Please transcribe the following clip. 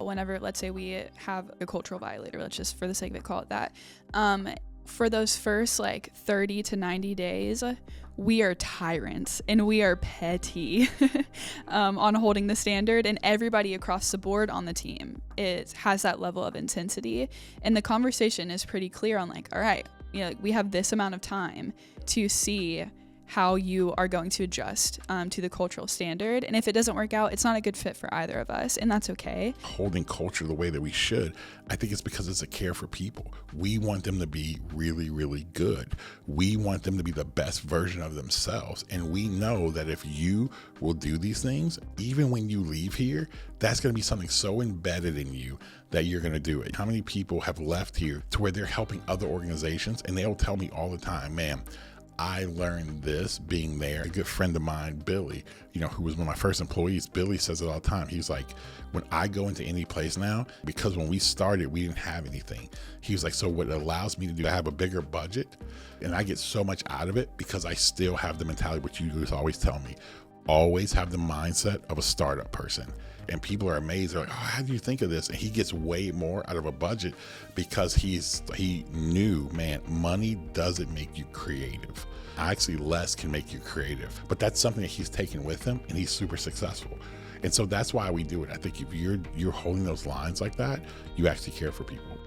example, whenever, let's say we have a cultural violator, let's just for the sake of it call it that, for those first like 30 to 90 days, we are tyrants and we are petty on holding the standard, and everybody across the board on the team has that level of intensity, and the conversation is pretty clear on like, all right, we have this amount of time to see how you are going to adjust to the cultural standard. And if it doesn't work out, it's not a good fit for either of us, and that's okay. Holding culture the way that we should, I think it's because it's a care for people. We want them to be really, really good. We want them to be the best version of themselves. And we know that if you will do these things, even when you leave here, that's going to be something so embedded in you that you're going to do it. How many people have left here to where they're helping other organizations, and they'll tell me all the time, man, I learned this being there. A good friend of mine, Billy, who was one of my first employees, Billy says it all the time. He's like, when I go into any place now, because when we started, we didn't have anything. He was like, so what it allows me to do, I have a bigger budget, and I get so much out of it because I still have the mentality, which you guys always tell me, always have the mindset of a startup person. And people are amazed. They're like, oh, how do you think of this? And he gets way more out of a budget because he knew, man, money doesn't make you creative. Actually, less can make you creative. But that's something that he's taken with him, and he's super successful. And so that's why we do it. I think if you're holding those lines like that, you actually care for people.